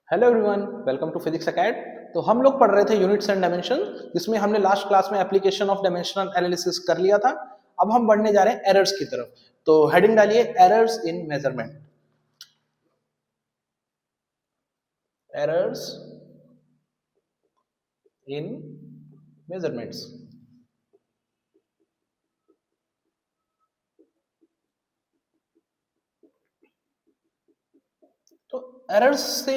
Hello everyone, welcome to physics acad. तो हम लोग पढ़ रहे थे यूनिट्स एंड डायमेंशन, जिसमें हमने लास्ट क्लास में एप्लीकेशन ऑफ डायमेंशनल एनालिसिस कर लिया था। अब हम बढ़ने जा रहे हैं एरर्स की तरफ। तो हेडिंग डालिए errors in measurement. Errors in measurements. तो एरर्स से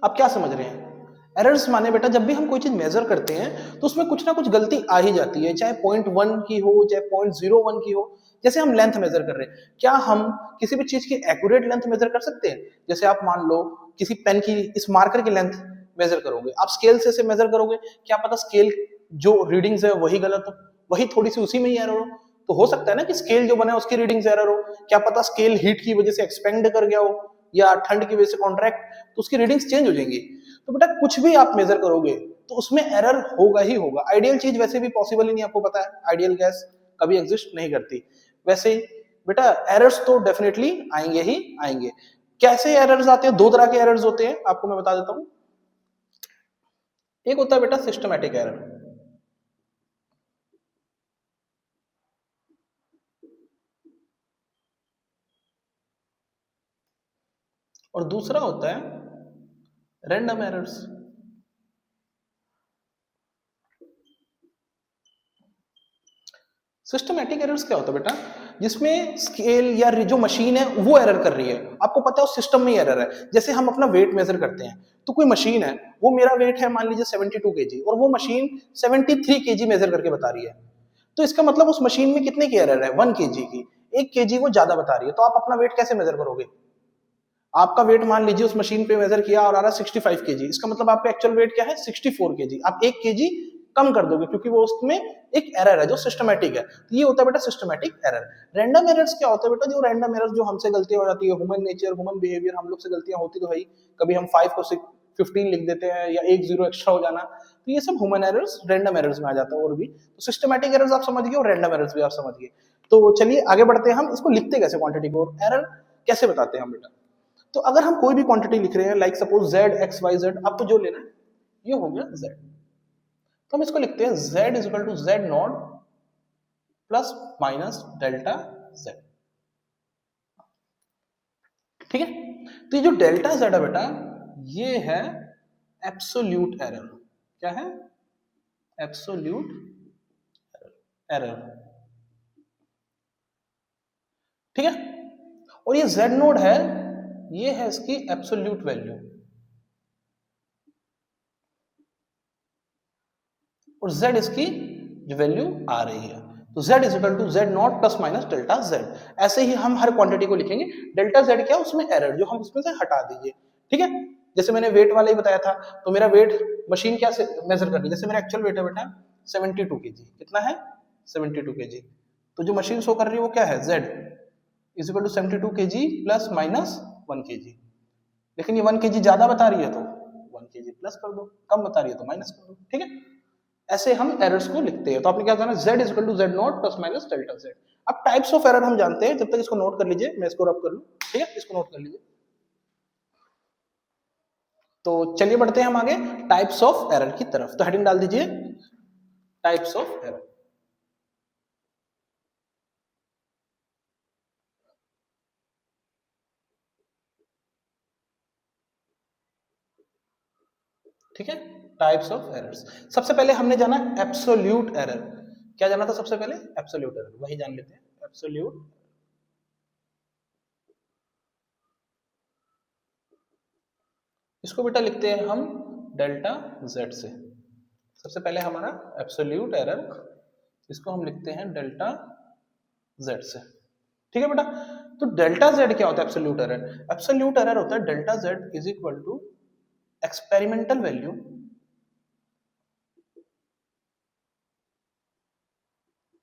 आप क्या समझ रहे हैं? एरर्स माने बेटा, जब भी हम कोई चीज मेजर करते हैं तो उसमें कुछ ना कुछ गलती आ ही जाती है, चाहे 0.1 की हो चाहे 0.01 की हो। जैसे हम लेंथ मेजर कर रहे हैं, क्या हम किसी भी चीज की एक्यूरेट लेंथ मेजर कर सकते हैं? जैसे आप मान लो किसी पेन की, इस मार्कर की लेंथ मेजर करोगे, आप स्केल से इसे मेजर करोगे, क्या पता स्केल जो रीडिंग्स है वही गलत हो, वही थोड़ी सी उसी में ही एरर हो। तो हो सकता है ना कि स्केल जो बना है उसकी रीडिंग्स एरर हो, क्या पता स्केल हीट की वजह से एक्सपेंड कर गया हो या ठंड की वजह से कॉन्ट्रैक्ट, तो उसकी रीडिंग्स चेंज हो जाएंगी। तो बेटा कुछ भी आप मेजर करोगे तो उसमें एरर होगा ही होगा। आइडियल चीज वैसे भी पॉसिबल ही नहीं, आपको पता है आइडियल गैस कभी एग्जिस्ट नहीं करती। वैसे ही बेटा एरर्स तो डेफिनेटली आएंगे ही आएंगे। कैसे एरर्स आते हैं? दो तरह के एरर्स होते हैं, आपको मैं बता देता हूं। एक होता है बेटा सिस्टमैटिक एरर, और दूसरा होता है रैंडम एरर्स। सिस्टमैटिक एरर्स क्या होता है बेटा? जिसमें स्केल या जो मशीन है वो एरर कर रही है, आपको पता है उस सिस्टम में ही एरर है। जैसे हम अपना वेट मेजर करते हैं, तो कोई मशीन है, वो मेरा वेट है मान लीजिए 72 केजी, और वो मशीन 73 केजी मेजर करके बता रही है। तो इसका मतलब उस मशीन में कितने की एरर है? 1 केजी की। 1 केजी वो ज्यादा बता रही है, तो आप अपना वेट कैसे मेजर करोगे? आपका वेट मान लीजिए उस मशीन पे मेजर किया और आ रहा 65 केजी, इसका मतलब आपका एक्चुअल वेट क्या है? 64 केजी। आप 1 केजी कम कर दोगे क्योंकि वो उसमें एक एरर है जो सिस्टमैटिक है। तो ये होता है बेटा सिस्टमैटिक एरर। रैंडम एरर्स क्या होता है बेटा? जो रैंडम एरर्स जो हमसे गलतियां हो जाती है, ह्यूमन नेचर, ह्यूमन बिहेवियर, हम लोग से गलतियां होती तो है ही। कभी हम 5 को 15 लिख देते हैं या एक जीरो एक्स्ट्रा हो जाना, तो ये सब ह्यूमन एरर्स रैंडम एरर्स में आ जाता है। और भी तो सिस्टमैटिक एरर्स आप समझ गए और रैंडम एरर्स भी आप समझ गए। तो चलिए आगे बढ़ते हैं, हम इसको लिखते कैसे क्वांटिटी को, और एरर कैसे बताते हैं हम बेटा। तो अगर हम कोई भी क्वांटिटी लिख रहे हैं, like suppose z x y z, आपको जो लेना है ये हो गया z, तो हम इसको लिखते हैं z is equal to z not plus minus delta z। ठीक है, तो ये जो डेल्टा z है बेटा, ये है एब्सोल्यूट एरर। क्या है? Absolute error. ठीक है, और ये z नोड है, ये है इसकी एब्सोल्यूट वैल्यू, और z इसकी जो वैल्यू आ रही है। तो z is equal to z not plus minus delta z। ऐसे ही हम हर क्वांटिटी को लिखेंगे। डेल्टा z क्या? उसमें एरर जो हम उसमें से हटा दीजिए। ठीक है, जैसे मैंने वेट वाला ही बताया था, तो मेरा वेट मशीन क्या से मेजर कर रही है? जैसे मेरा एक्चुअल वेट है बेटा 72 केजी। कितना है? 72 केजी। तो जो मशीन शो कर रही है वो क्या है? z is equal to 72 KG plus minus 1 KG. लेकिन ये 1 केजी ज्यादा बता रही है तो 1 केजी प्लस कर दो, कम बता रही है तो माइनस कर दो। ठीक है, ऐसे हम एरर्स को लिखते हैं। तो आपने क्या जाना? z is equal to z not plus minus delta z। अब टाइप्स ऑफ एरर हम जानते हैं, जब तक इसको नोट कर लीजिए, मैं इसको रब कर लूं। ठीक है, इसको नोट कर लीजिए। तो चलिए बढ़ते हैं हम आगे टाइप्स ऑफ एरर की तरफ। तो हेडिंग डाल दीजिए टाइप्स ऑफ एरर। ठीक है, टाइप्स ऑफ एरर्स। सबसे पहले हमने जाना एब्सोल्यूट एरर। क्या जाना था सबसे पहले? एब्सोल्यूट एरर, वही जान लेते हैं। एब्सोल्यूट, इसको बेटा लिखते हैं हम डेल्टा z से। सबसे पहले हमारा एब्सोल्यूट एरर, इसको हम लिखते हैं डेल्टा z से। ठीक है बेटा, तो डेल्टा z क्या होता है? Absolute error. एब्सोल्यूट एरर होता है delta z is equal to experimental value,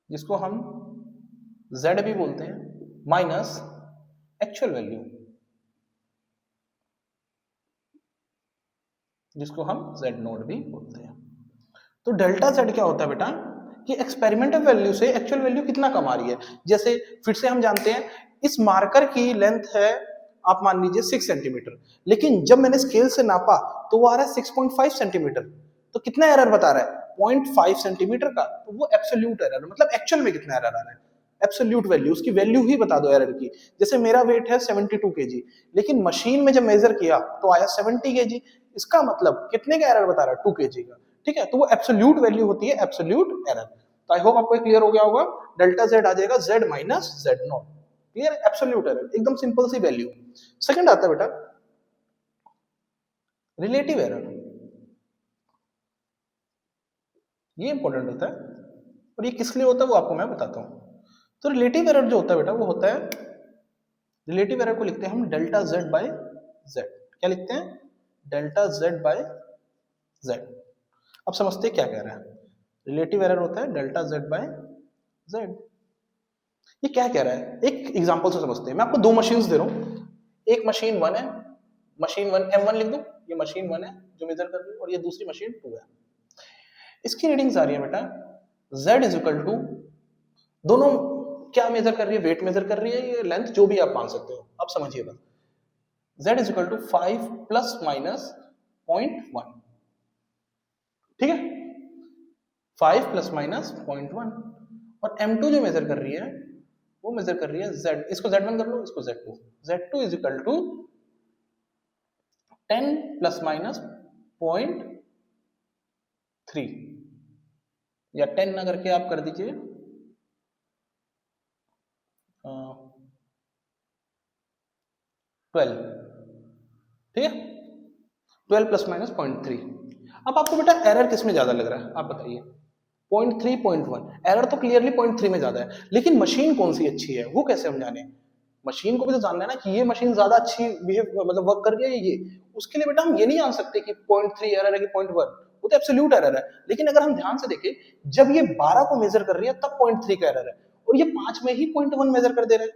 जिसको हम z भी बोलते हैं, माइनस एक्चुअल वैल्यू, जिसको हम z नोड भी बोलते हैं। तो डेल्टा z क्या होता है बेटा? कि एक्सपेरिमेंटल वैल्यू से एक्चुअल वैल्यू कितना कम आ रही है। जैसे फिर से हम जानते हैं, इस मार्कर की लेंथ है आप मान लीजिए 6 सेंटीमीटर, लेकिन जब मैंने स्केल से नापा तो वो आ रहा है 6.5 सेंटीमीटर। तो कितना एरर बता रहा है? 0.5 सेंटीमीटर का। तो वो एब्सोल्यूट एरर, मतलब एक्चुअल में कितना एरर आ रहा है, एब्सोल्यूट वैल्यू, उसकी वैल्यू ही बता दो एरर की। जैसे मेरा वेट है 72 केजी, लेकिन मशीन में जब मेजर किया तो आया 70 केजी, इसका मतलब कितने का एरर बता रहा है? 2 केजी का। ठीक है, तो वो एब्सोल्यूट वैल्यू होती है, एब्सोल्यूट एरर। तो आई होप आपको क्लियर हो गया होगा। डेल्टा जेड आ जाएगा Z minus Z not. Clear, absolute error, एकदम सिंपल सी वैल्यू। सेकंड आता है बेटा रिलेटिव एरर। ये इंपॉर्टेंट होता है, और ये किस लिए होता है वो आपको मैं बताता हूं। तो रिलेटिव एरर जो होता है बेटा वो होता है, रिलेटिव एरर को लिखते हैं हम डेल्टा जेड बाय जेड। क्या लिखते हैं? Delta Z by Z. अब समझते हैं क्या कह रहा है। रिलेटिव एरर होता है डेल्टा जेड बाय जेड। ये क्या कह रहा है, एक एग्जांपल से समझते हैं। मैं आपको दो मशीन्स दे रहा हूं, एक मशीन 1 है, मशीन 1 M1 लिख दो, ये मशीन 1 है जो मेजर कर रही है, और ये दूसरी मशीन 2 है। इसकी रीडिंग्स आ रही है बेटा Z इज इक्वल टू, दोनों क्या मेजर कर रही है? वेट मेजर कर रही है, ये लेंथ जो भी आप मान सकते हो, आप समझिएगा। Z is equal to 5 plus minus 0.1, ठीक है, 5 प्लस माइनस 0.1। और M2 जो मेजर कर रही है वो मेजर कर रही है Z, इसको Z1 कर लो, इसको Z2। Z2 is equal to 10 plus minus 0.3, या 10 ना करके आप कर दीजिए 12, ठीक है, 12 प्लस माइनस 0.3। अब आपको बेटा एरर किस में ज्यादा लग रहा है, आप बताइए? 0.3, 0.1, एरर तो क्लियरली 0.3 में ज्यादा है, लेकिन मशीन कौन सी अच्छी है वो कैसे हम जाने? मशीन को भी तो जानना है ना कि ये मशीन ज्यादा अच्छी बिहेव मतलब वर्क कर रही है ये। उसके लिए बेटा हम ये नहीं जान सकते कि 0.3 एरर है कि 0.1, वो तो एब्सोल्यूट एरर है। लेकिन अगर हम ध्यान से देखें, जब ये 12 को मेजर कर रही है तब 0.3 का एरर है, और ये 5 में ही 0.1 मेजर कर दे रहे हैं।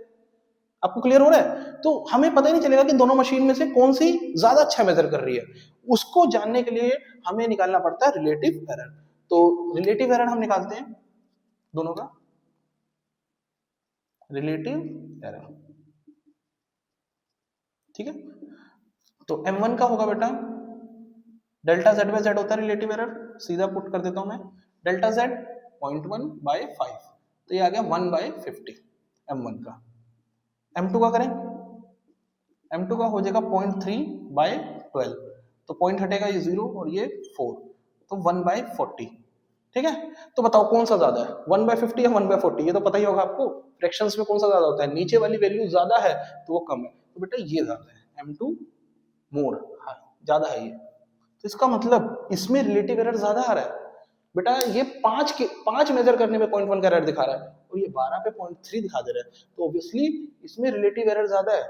आपको क्लियर हो रहा है? तो हमें पता ही नहीं चलेगा कि दोनों मशीन में से कौन सी ज्यादा अच्छा मेजर कर रही है। उसको जानने के लिए हमें निकालना पड़ता है रिलेटिव एरर। तो रिलेटिव एरर हम निकालते हैं दोनों का, रिलेटिव एरर, ठीक है। तो M1 का होगा बेटा डेल्टा जेड बाय जेड होता है रिलेटिव एरर, सीधा पुट कर देता हूं मैं, डेल्टा जेड 0.1 बाय 5, तो ये आ गया 1 बाय 50 M1 का। M2 का करें, M2 का हो जाएगा 0.3 बाय 12, तो पॉइंट हटेगा ये 0 और ये 4, तो 1 बाय 40, ठीक है। तो बताओ कौन सा ज्यादा है, 1 बाय 50 या 1 बाय 40? ये तो पता ही होगा आपको, फ्रैक्शंस में कौन सा ज्यादा होता है, नीचे वाली वैल्यू ज्यादा है तो वो कम है, तो बेटा ये ज्यादा है, M2 मोर, हाँ ज्यादा है ये। तो इसका मतलब इसमें रिलेटिव एरर ज्यादा आ रहा है बेटा। ये 5 मेजर करने में 0.1 का एरर दिखा रहा है, और ये 12 पे 0.3 दिखा दे रहा है, तो ऑब्वियसली इसमें रिलेटिव एरर ज्यादा है।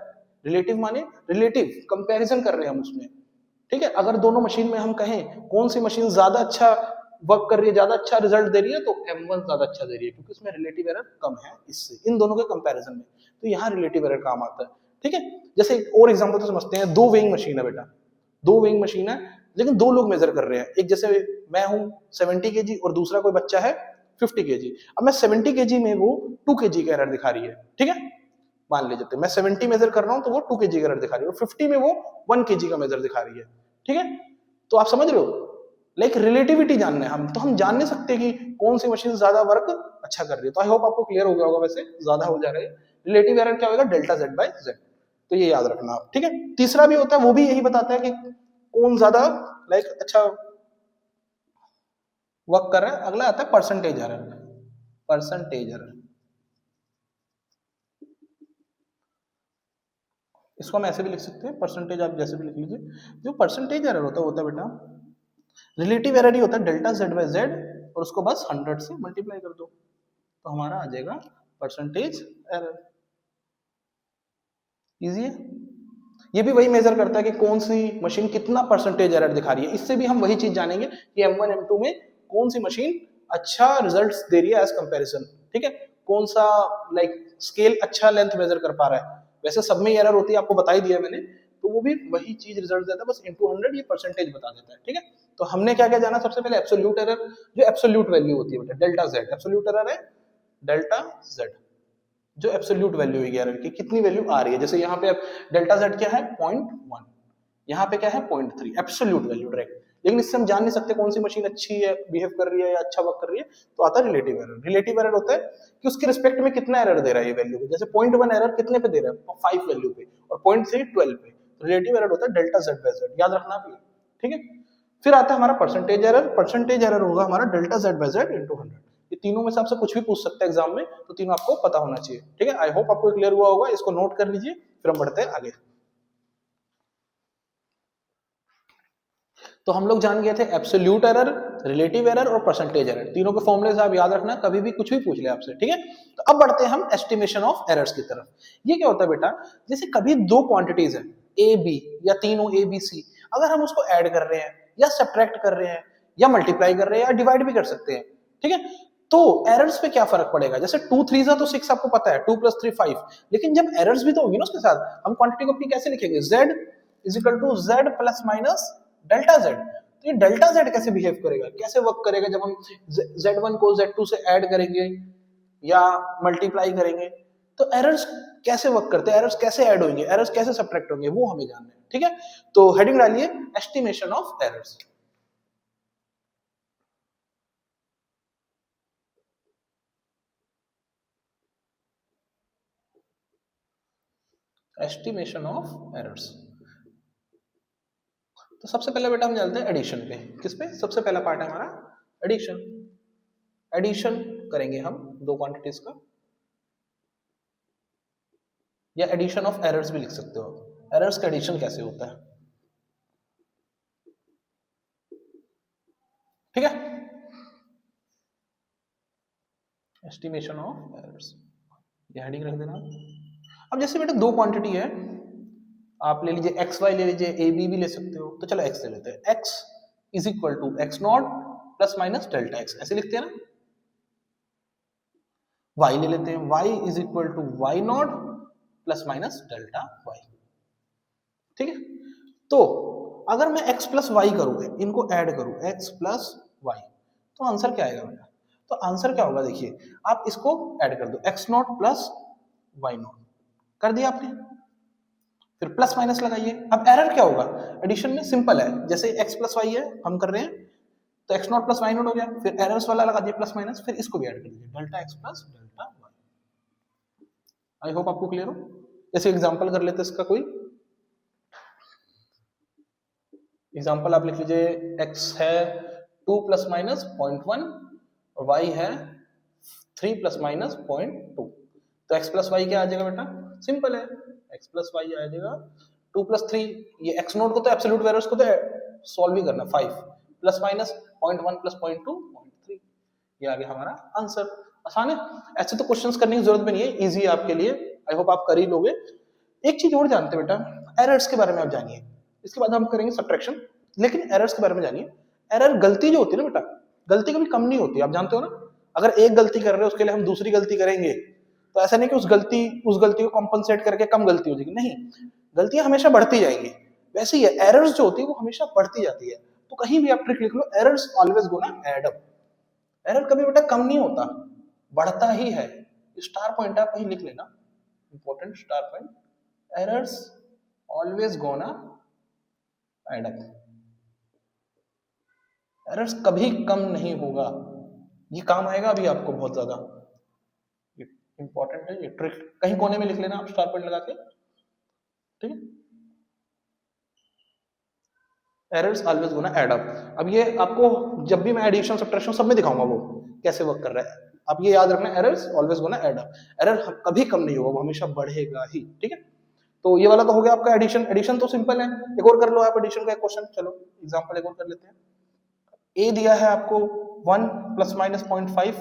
रिलेटिव माने रिलेटिव कंपैरिजन कर रहे हैं हम उसमें, ठीक है। अगर दोनों मशीन में हम कहें कौन सी मशीन ज्यादा अच्छा वर्क कर रही है, ज्यादा अच्छा रिजल्ट दे रही है, तो M1 ज्यादा अच्छा दे रही है, क्योंकि उसमें रिलेटिव एरर कम है इससे, इन दोनों के कंपैरिजन में। तो यहाँ रिलेटिव एरर काम आता है, ठीक है। जैसे एक और एग्जांपल तो समझते हैं, दो वेइंग मशीन है बेटा, दो वेइंग मशीन है, लेकिन दो लोग मेजर कर रहे हैं। एक जैसे मैं हूं 70 केजी और दूसरा कोई बच्चा है 50 केजी। अब मैं 70 केजी में वो 2 केजी का एरर दिखा रही है, ठीक है, मान लीजिए मैं 70 मेजर कर रहा हूं तो वो 2 केजी का एरर दिखा रही है, और 50 में वो 1 केजी का मेजर दिखा रही है, ठीक है। तो आप समझ रहे हो, लाइक रिलेटिविटी जानना है हम, तो हम जान नहीं सकते कि कौन सी मशीन ज्यादा वर्क अच्छा कर रही है। तो आई होप आपको क्लियर हो गया होगा, वैसे ज्यादा हो जा रहा है। रिलेटिव एरर क्या होगा, डेल्टा जेड बाय जेड, तो ये याद रखना आप, ठीक है। तीसरा भी होता है, वो भी यही बताता है कि कौन ज्यादा लाइक अच्छा वर्क कर रहा है। अगला आता है परसेंटेज एरर, परसेंटेज एरर, इसको हम ऐसे भी लिख सकते हैं, परसेंटेज आप जैसे भी लिख लीजिए। जो परसेंटेज एरर होता है बेटा रिलेटिव एरर ही होता है, डेल्टा जेड बाय जेड, और उसको बस 100 से मल्टीप्लाई कर दो, तो हमारा आ जाएगा परसेंटेज एरर। इजी है। ये भी वही मेजर करता है कि कौन सी मशीन कितना परसेंटेज एरर दिखा रही है। इससे भी हम वही चीज जानेंगे कि M1 M2 में कौन सी मशीन अच्छा रिजल्ट्स दे रही है एज कंपैरिजन, ठीक है। कौन सा लाइक स्केल अच्छा लेंथ मेजर कर पा रहा है। वैसे सब में एरर होती है, आपको बता ही दिया मैंने, तो वो भी वही चीज रिजल्ट देता है, बस इनटू 100 ये परसेंटेज बता देता है, ठीक है। तो हमने क्या क्या जाना, सबसे पहले एब्सोल्यूट एरर, जो एब्सोल्यूट वैल्यू होती है बेटा डेल्टा जेड, एब्सोल्यूट एरर है डेल्टा जेड, जो एब्सोल्यूट वैल्यू है एरर की, कितनी वैल्यू आ रही है। जैसे यहाँ पे अब डेल्टा जेड क्या है 0.1, यहाँ पे क्या है 0.3, एब्सोल्यूट वैल्यू डायरेक्ट। लेकिन इससे हम जान नहीं सकते कौन सी मशीन अच्छी है, बिहेव कर रही है या अच्छा वर्क कर रही है, तो आता है रिलेटिव एरर। रिलेटिव एरर होता है कि उसके रिस्पेक्ट में कितना एरर दे रहा है ये वैल्यू को। जैसे 0.1 एरर कितने पे दे रहा है 5 वैल्यू पे, और 0.3 12 पे। रिलेटिव एरर होता है डेल्टा जेड बाय जेड, याद रखना भी, ठीक है। फिर आता है हमारा परसेंटेज एरर। परसेंटेज एरर होगा हमारा delta Z by Z into 100। ये तीनों में से आपसे कुछ भी पूछ सकता है एग्जाम में, तो तीनों आपको पता होना चाहिए, ठीक है। आई होप आपको क्लियर हुआ होगा, इसको नोट कर लीजिए, फिर हम बढ़ते हैं आगे। तो हम लोग जान गए थे एब्सोल्यूट एरर, रिलेटिव एरर और परसेंटेज एरर। तीनों के फॉर्मूले से आप याद रखना, कभी भी कुछ भी पूछ ले आपसे, ठीक है। तो अब बढ़ते हैं हम एस्टिमेशन ऑफ एरर्स की तरफ। ये क्या होता है बेटा, जैसे कभी दो क्वांटिटीज है ए बी, या तीनों ए बी सी, अगर हम उसको ऐड कर रहे हैं या सब्ट्रैक्ट कर रहे हैं या मल्टीप्लाई कर रहे हैं या डिवाइड भी कर सकते हैं, ठीक है। तो एरर्स पे क्या फर्क पड़ेगा, जैसे 2 3 तो 6 आपको पता है, 2 + 3 5, लेकिन जब एरर्स भी तो होगी ना उसके साथ, हम क्वांटिटी को अपनी कैसे लिखेंगे, z z plus minus delta Z. तो ये डेल्टा जेड कैसे बिहेव करेगा, कैसे वर्क करेगा जब हम z1 को z2 से ऐड करेंगे या मल्टीप्लाई करेंगे। तो एरर्स कैसे वर्क करते हैं, एरर्स कैसे ऐड होंगे, एरर्स कैसे सब्ट्रैक्ट होंगे, वो हमें जानना है, ठीक है। तो हेडिंग डालिए estimation of errors. Estimation of errors. तो सबसे पहले बेटा हम चलते हैं एडिशन पे। किस पे, सबसे पहला पार्ट है हमारा एडिशन। एडिशन करेंगे हम दो क्वांटिटीज का, या एडिशन ऑफ एरर्स भी लिख सकते हो। एरर्स का एडिशन कैसे होता है, ठीक है। एस्टिमेशन ऑफ एरर्स, ये हेडिंग रख देना। अब जैसे बेटा दो क्वांटिटी है, आप ले लीजिए एक्स वाई ले लीजिए, ए बी भी ले सकते हो। तो चलो एक्स ले लेते हैं, X is equal to X not plus minus delta X, ऐसे लिखते हैं ना। वाई ले लेते हैं, Y is equal to Y not plus minus delta Y, ठीक है। तो अगर मैं x प्लस वाई करूँ, इनको ऐड करूँ x प्लस वाई, तो आंसर क्या आएगा बेटा, तो आंसर क्या होगा, देखिए आप इसको ऐड कर दो, x not plus Y not कर दिया आपने, फिर प्लस माइनस लगाइए। अब एरर क्या होगा, एडिशन में सिंपल है, जैसे x प्लस वाई है हम कर रहे हैं, तो x not plus Y not हो गया, फिर एरर्स वाला लगा दिए प्लस माइनस, फिर इसको भी ऐड कर दीजिए, delta x plus delta Y. I hope आपको क्लियर हो। जैसे एग्जांपल कर लेते हैं इसका कोई एग्जाम्पल, आप लिख लीजिए x है 2 + -0.1 और y है 3 + -0.2। तो x प्लस वाई क्या आ जाएगा बेटा, सिंपल है, x प्लस वाई आ जाएगा 2 + 3, ये x नोट को तो एब्सोल्यूट वैल्यूज को तो सॉल्व ही करना, 5 प्लस माइनस 0.1 + 0.2 0.3, ये आ गया हमारा आंसर। आसान है, ऐसे तो क्वेश्चंस करने की जरूरत भी नहीं है, इजी है आपके लिए, आई होप आप कर ही लोगे। एक चीज और जानते हैं बेटा, एरर्स के बारे में आप जानिए, इसके बाद हम करेंगे सब्ट्रैक्शन, लेकिन एरर्स के बारे में जानिए। एरर गलती जो होती है ना बेटा, गलती कभी कम नहीं होती, आप जानते हो ना। अगर एक गलती कर रहे हो उसके लिए हम दूसरी गलती करेंगे, तो ऐसा नहीं कि उस गलती को कॉम्पनसेट करके कम गलती हो जाएगी, नहीं, गलतियां हमेशा बढ़ती जाएंगी। वैसे ही है, एरर्स जो होती है वो हमेशा बढ़ती जाती है। तो कहीं भी आप ट्रिक लिख लो, errors always gonna add up. Error कभी बेटा कम नहीं होता, बढ़ता ही है। स्टार पॉइंट आप कहीं लिख लेना, important star point, errors always gonna add up. Errors कभी कम नहीं होगा, ये काम आएगा अभी आपको बहुत ज्यादा, इंपॉर्टेंट है ये ट्रिक, कहीं कोने में लिख लेना आप स्टार पॉइंट लगा के, ठीक है। Errors always gonna add up. अब ये आपको जब भी मैं एडिशन सब्ट्रैक्शन सब में दिखाऊंगा वो कैसे वर्क कर रहा है, आप ये याद रखना, errors always gonna add up. Error कभी कम नहीं होगा, वो हमेशा बढ़ेगा ही, ठीक है। तो ये वाला तो हो गया आपका एडिशन। एडिशन तो सिंपल है, एक और कर लो आप एडिशन का एक क्वेश्चन, चलो एग्जांपल एक और कर लेते हैं। ए दिया है आपको 1 + -0.5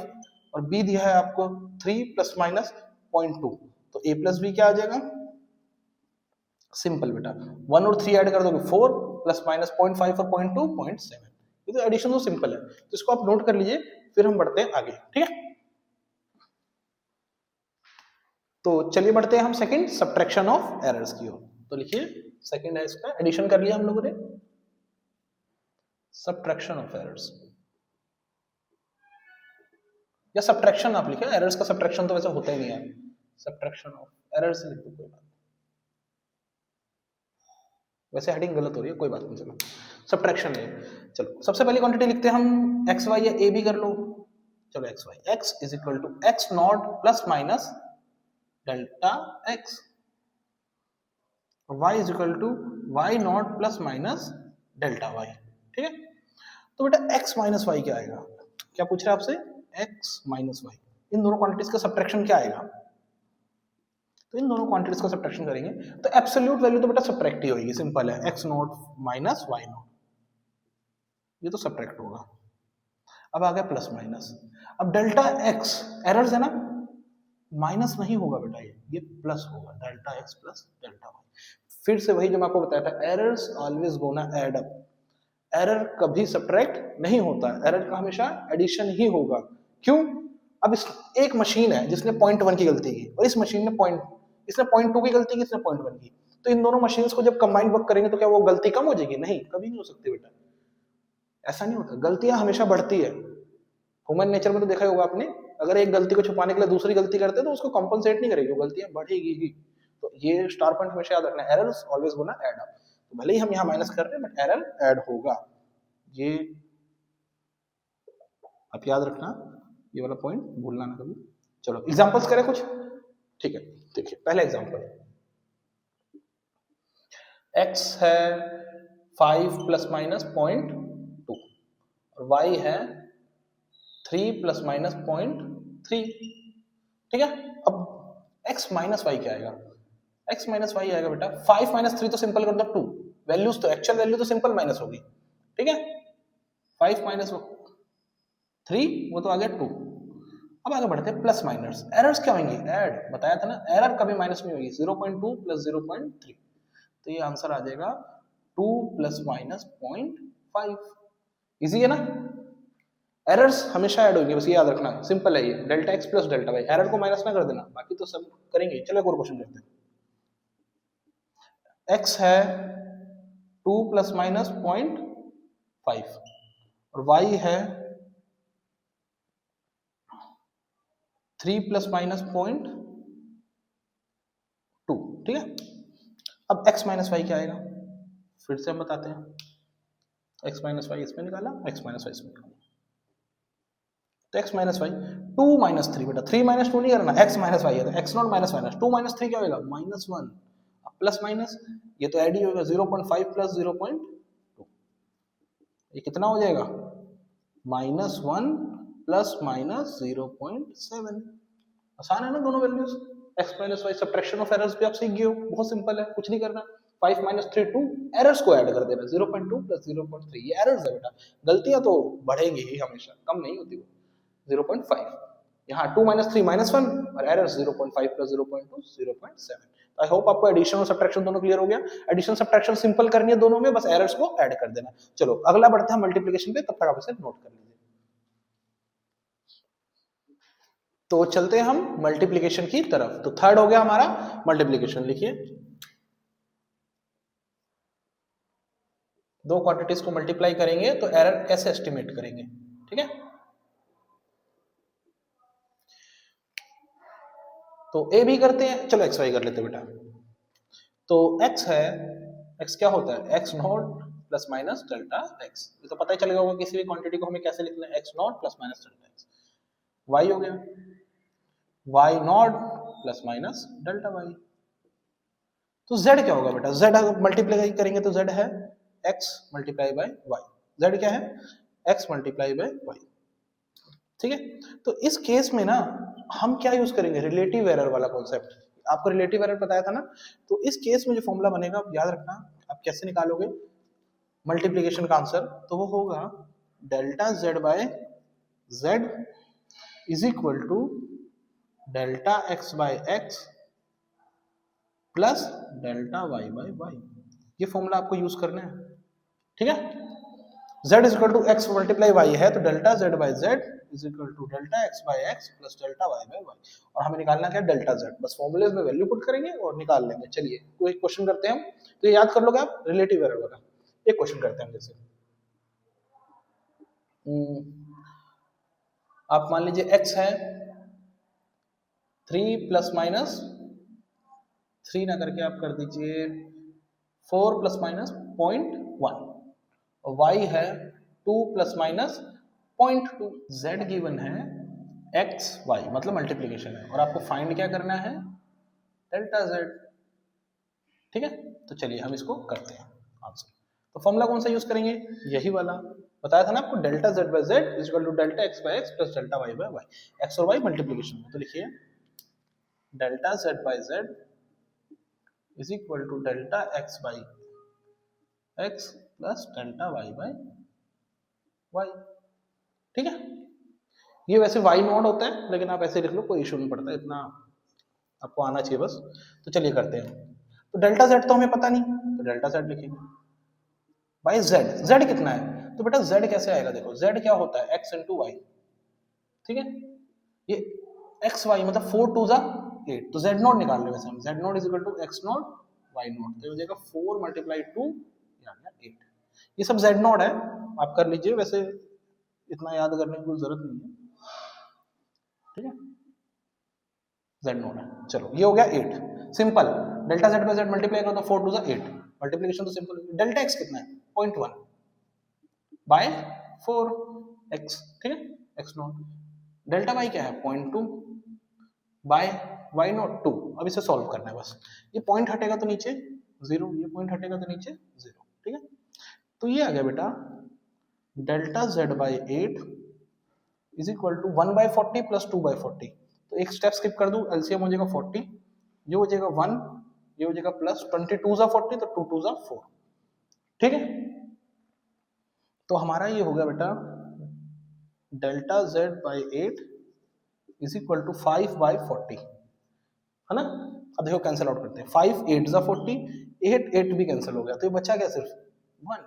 और बी दिया है आपको 3 + -0.2, तो ए प्लस बी क्या आ जाएगा, सिंपल बेटा, 1 और 3 ऐड कर दोगे 4 + -0.5 और 0.2 0.7। ये तो एडिशन तो सिंपल है, तो इसको आप नोट कर लीजिए, फिर हम बढ़ते हैं आगे, ठीक है। तो चलिए बढ़ते हैं हम सेकंड, सब्ट्रैक्शन ऑफ एरर्स की ओर। तो लिखिए सेकंड है इसका, एडिशन कर लिया हम लोगों ने, सब्ट्रैक्शन ऑफ एरर्स, या सब्ट्रैक्शन आप लिखे, एरर्स का सब्ट्रैक्शन तो वैसे होता ही नहीं है, सब्ट्रैक्शन ऑफ, एरर से लिख दो कोई बात, वैसे हेडिंग गलत हो रही है, कोई बात नहीं, चलो सब्ट्रैक्शन है। चलो सबसे पहली क्वांटिटी लिखते हैं हम एक्स वाई, या ए भी कर लो, चलो X Y, X is equal to X not plus minus delta X, y is equal to Y not plus minus delta Y. ठीक है, तो बेटा x माइनस वाई क्या आएगा, क्या पूछ रहा है आपसे, x माइनस वाई, इन दोनों क्वांटिटीज का सब्ट्रैक्शन क्या आएगा, तो इन दोनों क्वांटिटीज का सब्ट्रैक्शन करेंगे तो एब्सोल्यूट वैल्यू तो बेटा सब्ट्रैक्ट ही होगी, सिंपल है, x not minus Y not, ये तो सब्ट्रैक्ट होगा। अब आ गया प्लस माइनस, अब डेल्टा x एरर्स है ना, माइनस नहीं होगा बेटा, ये प्लस होगा, delta x plus delta Y. फिर से वही जो मैं आपको बताया था, errors always gonna add up, error कभी सब्ट्रैक्ट नहीं होता, एरर का हमेशा एडिशन ही होगा। क्यों, अब इस एक मशीन है जिसने 0.1 की गलती की, और इस मशीन ने इसने 0.2 की गलती की, इसने 0.1 की, तो इन दोनों मशीन्स को जब कंबाइंड वर्क करेंगे तो क्या वो गलती कम हो जाएगी, नहीं, कभी नहीं हो सकती बेटा, ऐसा नहीं होता, गलतियां हमेशा बढ़ती है। ह्यूमन नेचर में तो देखा होगा आपने, अगर एक गलती को छुपाने के लिए दूसरी गलती करते हैं तो उसको कॉम्पनसेट नहीं करेगी, वो गलतियां बढ़ेगी ही। तो ये स्टार पॉइंट हमेशा याद रखना, errors always gonna add up, तो भले ही हम यहाँ माइनस कर रहे हैं बट एरर ऐड होगा, ये आप याद रखना, ये वाला पॉइंट भूलना ना कभी। चलो एग्जांपल्स करें कुछ, ठीक है, देखिए पहला एग्जांपल, x है 5 प्लस माइनस 0.2 और y है 3 प्लस माइनस 0.3, ठीक है। अब x माइनस वाई क्या आएगा, x माइनस वाई आएगा बेटा 5 माइनस 3 तो सिंपल कर दो 2, वैल्यूज तो एक्चुअल वैल्यू तो सिंपल माइनस होगी, ठीक है, 5 माइनस 3 वो तो आ गया 2। अब आगे बढ़ते हैं प्लस माइनस, एरर्स क्या होंगी, ऐड, बताया था ना एरर कभी माइनस में होगी, 0.2 प्लस 0.3, तो ये आंसर आ जाएगा 2 प्लस माइनस 0.5, इजी है ना। एरर्स हमेशा ऐड होंगे, बस ये याद रखना, सिंपल है ये, delta X plus delta Y, error को माइनस ना कर देना, बाकी तो सब करेंगे। चलो एक और क्वेश्चन करते हैं, x है 2 प्लस माइनस 0.5 और y है 3 प्लस माइनस 0.2, ठीक है। अब x माइनस वाई क्या आएगा, फिर से हम बताते हैं, x माइनस वाई इसमें निकाला, x माइनस वाई इसमें निकाला, तो x माइनस वाई 2 माइनस 3, बेटा 3 माइनस 2 नहीं करना, x माइनस वाई है तो x not minus minus 2 minus 3 क्या होगा, माइनस 1, प्लस माइनस ये तो ऐड ही होगा, 0.5 प्लस 0.2, ये कितना हो जाएगा, -1 प्लस माइनस 0.7, आसान है ना दोनों values, x minus Y, subtraction of errors भी आप सीख गए हो, बहुत सिंपल है, कुछ नहीं करना, 5 माइनस 3 2, एरर्स को ऐड कर देना, 0.2 प्लस 0.3, ये एरर्स है बेटा, गलतियां तो बढ़ेंगी ही हमेशा, कम नहीं होती वो, 0.5, यहाँ 2 माइनस 3 माइनस 1 और एरर्स 0.5 प्लस 0.2 0.7। आई होप आपको एडिशन और सब्ट्रैक्शन दोनों क्लियर हो गया, एडिशन सब्ट्रैक्शन सिंपल करनी है दोनों में, बस एरर्स को ऐड कर देना। चलो अगला बढ़ते हैं मल्टीप्लिकेशन पे, तब तक आप इसे नोट कर लीजिए। तो चलते हैं हम मल्टीप्लिकेशन की तरफ, तो थर्ड हो गया हमारा मल्टीप्लिकेशन, लिखिए दो क्वांटिटीज को मल्टीप्लाई करेंगे तो एरर कैसे एस्टिमेट करेंगे, ठीक है। तो ए भी करते हैं, चलो एक्स वाई कर लेते हैं बेटा, तो x है, x क्या होता है, x not plus minus delta x, ये तो पता ही चलेगा होगा किसी भी क्वांटिटी को हमें कैसे लिखना है, x not plus minus delta x, y हो गया y not plus minus delta y, तो z क्या होगा बेटा, z अगर मल्टीप्लाई करेंगे तो z है x multiply by y, z क्या है x मल्टीप्लाई बाय y, ठीक है। तो इस केस में ना हम क्या यूज करेंगे, रिलेटिव एरर वाला कॉन्सेप्ट, आपको रिलेटिव एरर बताया था ना, तो इस केस में जो फॉर्मूला बनेगा आप याद रखना, आप कैसे निकालोगे मल्टीप्लिकेशन का आंसर, तो वो होगा delta z by z is equal to delta x by x plus delta y by y, ये फॉर्मूला आपको यूज करना है, ठीक है। z is equal to x multiply y है, तो delta z by z is equal to delta x by x plus delta y by y, और हमें निकालना क्या है डेल्टा z, बस फॉर्मूलेज में वैल्यू पुट करेंगे और निकाल लेंगे। चलिए कोई क्वेश्चन करते हैं हम, तो ये याद कर लोगे आप, रिलेटिव एरर वाला एक क्वेश्चन करते हैं, जैसे आप मान लीजिए x है 3 प्लस माइनस 3 ना करके आप कर दीजिए 4 प्लस माइनस 0.1 और y है 2 प्लस माइनस 0.2। z गिवन है x y मतलब मल्टीप्लीकेशन है और आपको फाइंड क्या करना है डेल्टा z। ठीक है, तो चलिए हम इसको करते हैं आंसर। तो फॉर्मूला कौन सा यूज करेंगे, यही वाला बताया था ना आपको, delta z by z is equal to delta x by x plus delta y by y। x और y मल्टीप्लीकेशन में, तो लिखिए delta z by z is equal to delta x by x plus delta y by y। ठीक है, ये वैसे y not होता है लेकिन आप ऐसे लिख लो, कोई इशू नहीं पड़ता, इतना आपको आना चाहिए बस। तो चलिए करते हैं। तो डेल्टा z तो हमें पता नहीं, तो डेल्टा z लिखेंगे बाय z कितना है, तो बेटा z कैसे आएगा, देखो z क्या होता है x इंटू वाई। ठीक है, ये x y मतलब 4 टू जा 8, तो z नॉट निकाल रहे वैसे हम, z not is equal to x not y not, तो ये हो जाएगा 4 मल्टीप्लाई 2 यानी 8। ये सब z नॉट है, आप कर लीजिए, वैसे इतना याद करने की कोई जरूरत नहीं है। ठीक है, z नॉट है। चलो ये हो गया 8, simple. Delta z by z multiply करो तो 4 टू जा 8, मल्टीप्लिकेशन तो सिंपल। डेल्टा x कितना है 0.1 बाय 4x। ठीक है, x नॉट। डेल्टा y क्या है 0.2 बाय y नॉट 2। अब इसे सॉल्व करना है बस, ये पॉइंट हटेगा तो नीचे 0, ये पॉइंट हटेगा तो नीचे 0। ठीक है, तो ये आ गया बेटा delta z by 8 is equal to 1 by 40 plus 2 by 40। तो एक स्टेप स्किप कर दूं, एलसीएम हो जाएगा 40, ये हो जाएगा 1, ये हो जाएगा प्लस 22 जा 40 तो 2 2 जा 4। ठीक है, तो हमारा ये हो गया बेटा delta z by 8 is equal to 5 by 40, है ना। अब देखो कैंसिल आउट करते हैं, 5 8 जा 40, 8 8 भी कैंसिल हो गया, तो ये बचा क्या सिर्फ 1।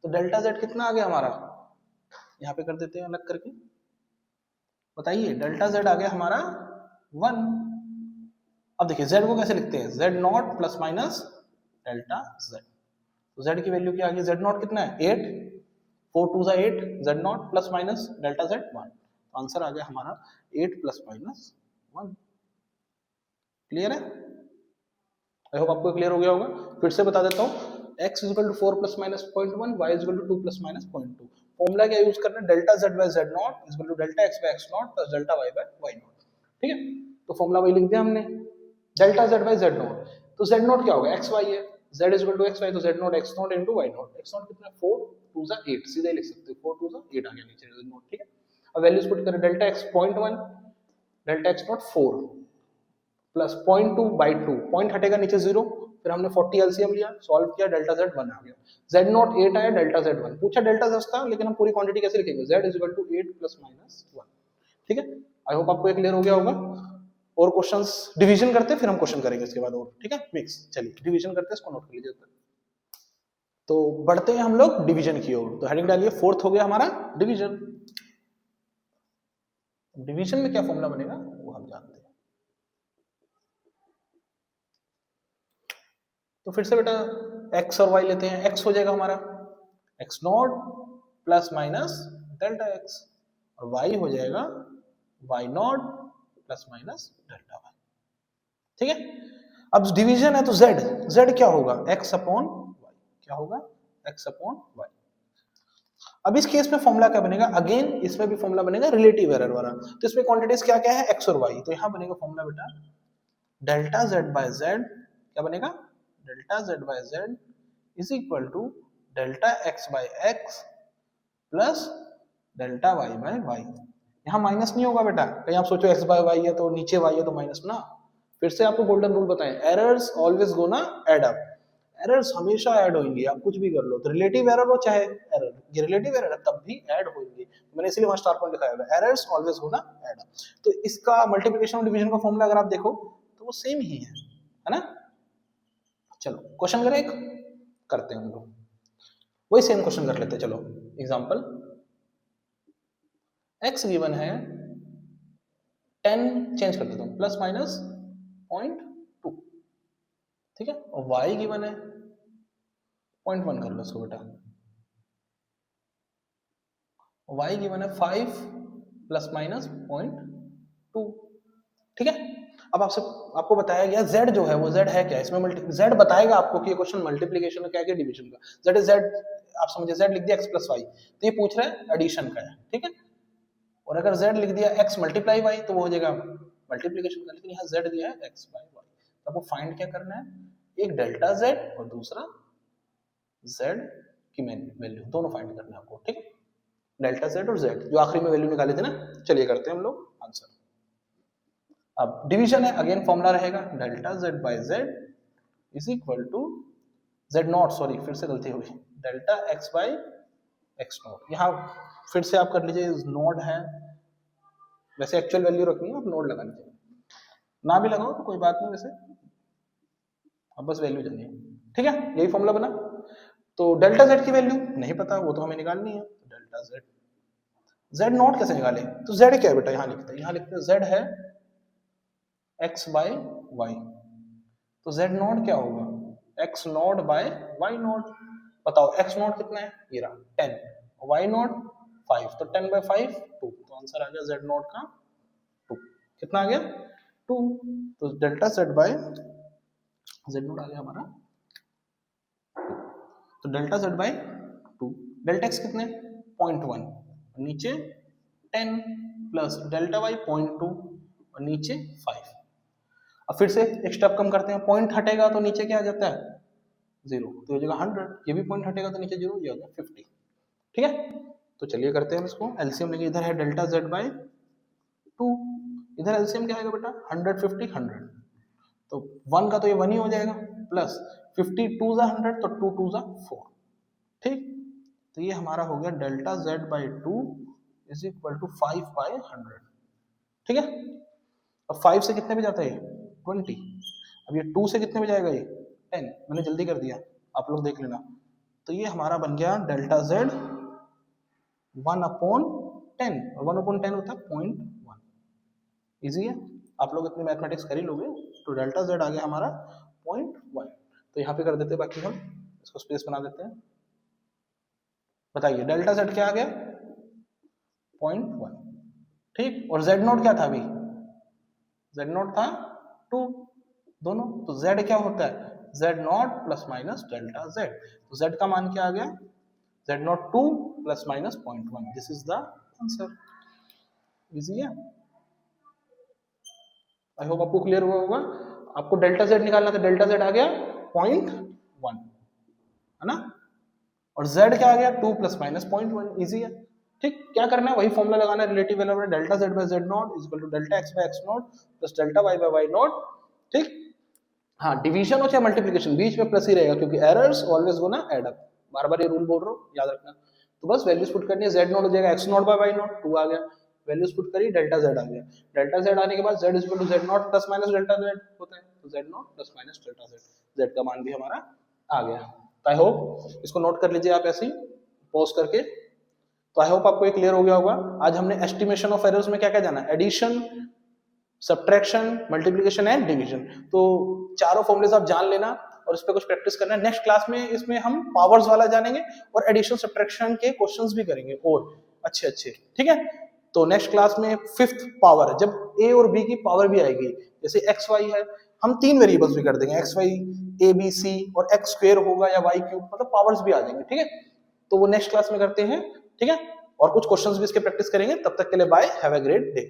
तो डेल्टा z कितना आ गया हमारा, यहाँ पे कर देते हैं अलग करके, बताइए डेल्टा z आ गया हमारा 1। अब देखिए z को कैसे लिखते हैं, z not plus minus delta z। तो z की वैल्यू क्या आ गई, z नॉट कितना है 8, 4 2 जा 8, z not plus minus delta z 1। तो आंसर आ गया हमारा 8 प्लस माइनस 1। क्लियर है, आई होप आपको क्लियर हो गया होगा। फिर से बता देता हूँ, x is equal to 4 plus minus 0.1, y is equal to 2 plus minus 0.2। Formula क्या यूज करना है, delta z by z not is equal to delta x by x not plus delta y by y not. ठीक है, तो formula वही लिख दिया हमने, delta z by z not. तो z नॉट क्या होगा, x y है, z is equal to x y, तो z not x not into y not. x not कितना है 4 2 जा 8, सीधे लिख सकते हो 4 2 जा 8 आ गया नीचे z नॉट। ठीक है, अब वैल्यूज पुट करें, delta x 0.1, delta x not 4 plus 0.2 by 2, point हटेगा नीचे 0, फिर हमने 40 एलसीएम लिया, सॉल्व किया, डेल्टा z 1 आ गया, z नॉट 8 आया, डेल्टा z 1 पूछा, डेल्टा z था, लेकिन हम पूरी क्वांटिटी कैसे लिखेंगे, z is equal to 8 plus minus 1। ठीक है, आई होप आपको क्लियर हो गया होगा। और क्वेश्चंस डिवीजन करते हैं, फिर हम क्वेश्चन करेंगे इसके बाद और। ठीक है, मिक्स, चलिए डिवीजन करते हैं, इसको नोट कर लीजिए। तो बढ़ते हैं हम लोग डिवीजन की ओर, तो हेडिंग डालिए, फोर्थ हो गया हमारा डिवीजन। डिवीजन में क्या फॉर्मूला बनेगा वो हम जानते हैं। तो फिर से बेटा x और y लेते हैं, x हो जाएगा हमारा x not plus minus delta x और y हो जाएगा y not plus minus delta y। ठीक है, अब डिवीजन है तो z क्या होगा x अपॉन y, क्या होगा x अपॉन y। अब इस केस में फॉर्मूला क्या बनेगा, अगेन इसमें भी फॉर्मूला बनेगा रिलेटिव एरर वाला। तो इसमें क्वांटिटीज क्या क्या है x और y, तो यहां बनेगा फॉर्मूला बेटा डेल्टा z बाय z, क्या बनेगा delta z by z is equal to delta x by x plus delta y by y। यहाँ माइनस नहीं होगा बेटा, कहीं आप सोचो x बाय y है तो नीचे y है तो माइनस ना। फिर से आपको गोल्डन रूल बताएं, एरर्स ऑलवेज गो ना ऐड अप, एरर्स हमेशा ऐड होंगी, आप कुछ भी कर लो, तो रिलेटिव एरर हो चाहे एरर, ये रिलेटिव एरर है तब भी ऐड होंगी। मैंने इसीलिए वहां स्टार पॉइंट लिखाया है, एरर्स ऑलवेज गो ना ऐड अप। तो इसका मल्टीप्लिकेशन और डिवीजन का फॉर्मूला अगर आप देखो तो वो सेम ही है ना। चलो क्वेश्चन करें, एक करते हैं हम लोग, वही सेम क्वेश्चन कर लेते हैं। चलो एग्जांपल, x गिवन है 10, चेंज कर देता हूं प्लस माइनस 0.2। ठीक है, और y गिवन है 0.1 कर लो इसको बेटा, y गिवन है 5 प्लस माइनस 0.2। ठीक है, अब आपको बताया गया z जो है वो z है क्या, इसमें z बताएगा आपको कि ये क्वेश्चन मल्टीप्लिकेशन का क्या क्या डिवीजन का, z इज z, आप समझे z लिख दिया x प्लस वाई, तो ये पूछ रहा है एडिशन का है, ठीक है। और अगर z लिख दिया x मल्टीप्लाई y तो वो हो जाएगा मल्टीप्लिकेशन का, लेकिन यहाँ z दिया है x बाई y, तो आपको फाइंड क्या करना है, एक डेल्टा z और दूसरा z की वैल्यू, दोनों फाइंड करना है आपको, ठीक है। डेल्टा z और z जो आखिरी में वैल्यू निकाले थे ना, चलिए करते हैं हम लोग आंसर। अब डिवीजन है, अगेन फॉर्मूला रहेगा delta z by z is equal to z not, sorry फिर से गलती हो गई, delta x by x not, यहाँ फिर से आप कर लीजिए नोड है, वैसे एक्चुअल वैल्यू रखनी है, आप नोड लगा लीजिए, ना भी लगाओ तो कोई बात नहीं, वैसे अब बस वैल्यू जानिए, ठीक है। यही फॉर्मूला बना। तो डेल्टा z की वैल्यू नहीं पता, वो तो हमें निकालनी है, डेल्टा z नॉट कैसे निकाले, तो z क्या है बेटा, यहाँ लिखते हैं z है x बाय y, तो z नॉट क्या होगा, x not by y not, बताओ x नॉट कितना है, ये रहा 10, y नॉट 5, तो 10 बाय 5 2, तो आंसर आ गया z नॉट का 2, कितना आ गया 2, तो delta z by z naught आ गया हमारा, तो delta z by 2, delta x कितने 0.1, नीचे 10 प्लस डेल्टा y 0.2 और नीचे 5। अब फिर से एक स्टेप कम करते हैं, पॉइंट हटेगा तो नीचे क्या आ जाता है 0, तो ये जगह 100, ये भी पॉइंट हटेगा तो नीचे 0, ये हो गया 50, ठीक है। तो चलिए करते हैं इसको एलसीएम लेंगे, इधर है डेल्टा z बाय 2, इधर एलसीएम क्या आएगा बेटा 150 100, तो 1 का तो ये 1 ही हो जाएगा, प्लस 50 2 जा 100, तो 2 2 जा 4, ठीक। तो ये हमारा हो गया delta z by 2 is equal to 5 by 100, ठीक है। अब 5 से कितने पे जाता है 20, अब ये 2 से कितने पे जाएगा ये 10, मैंने जल्दी कर दिया, आप लोग देख लेना, तो ये हमारा बन गया डेल्टा z 1/10, और 1/10 होता है 0.1, इजी है, आप लोग इतनी मैथमेटिक्स कर ही लोगे, तो डेल्टा z आ गया हमारा 0.1, तो यहाँ पे कर देते हैं, बाकी हम इसको स्पेस बना देते हैं, बताइए डेल्टा z क्या आ गया 0.1, ठीक, और z नॉट क्या था अभी, z नॉट था 2 दोनों, तो z क्या होता है z not plus minus delta z, तो z का मान क्या आ गया z naught 2 plus minus 0.1, this is the answer, easy है। आई होप आपको क्लियर हुआ होगा। आपको डेल्टा z निकालना था, डेल्टा z आ गया 0.1 है ना, और z क्या आ गया 2 प्लस माइनस 0.1, इजी है, ठीक। क्या करना है, वही फॉर्मूला लगाना है, relative value delta z by z not is equal to delta x by x not plus delta y by y not, ठीक। हाँ, डिवीजन हो चाहे मल्टीप्लिकेशन, बीच में प्लस ही रहेगा, क्योंकि errors always gonna add up, बार बार ये रूल बोल रहा हूँ, याद रखना। तो बस वैल्यूज पुट करनी है, z नॉट हो जाएगा x not by y not, 2 आ गया, वैल्यूज पुट करी, डेल्टा z आ गया, डेल्टा z आने के बाद z is equal to z not plus minus delta z होता है, तो z not plus minus delta z का मान भी हमारा आ गया। तो आई होप इसको नोट कर लीजिए आप ऐसे ही पॉज करके। तो आई होप आपको ये क्लियर हो गया होगा। आज हमने एस्टिमेशन ऑफ एरर्स में क्या क्या जाना, addition, subtraction, multiplication and division, तो चारों फॉर्मूलेस आप जान लेना और इस पे कुछ प्रैक्टिस करना है। नेक्स्ट क्लास में इसमें हम पावर्स वाला जानेंगे और एडिशन सब्ट्रैक्शन के क्वेश्चंस भी करेंगे और अच्छे, ठीक है। तो नेक्स्ट क्लास में 5th पावर, जब a और b की पावर भी आएगी, जैसे x y है, हम 3 वेरिएबल्स भी कर देंगे, x y a b c, और x स्क्वायर होगा या y क्यूब, मतलब पावर्स भी आ जाएंगे, ठीक है। तो वो नेक्स्ट क्लास में करते हैं, ठीक है, और कुछ क्वेश्चंस भी इसके प्रैक्टिस करेंगे। तब तक के लिए bye, have a great day.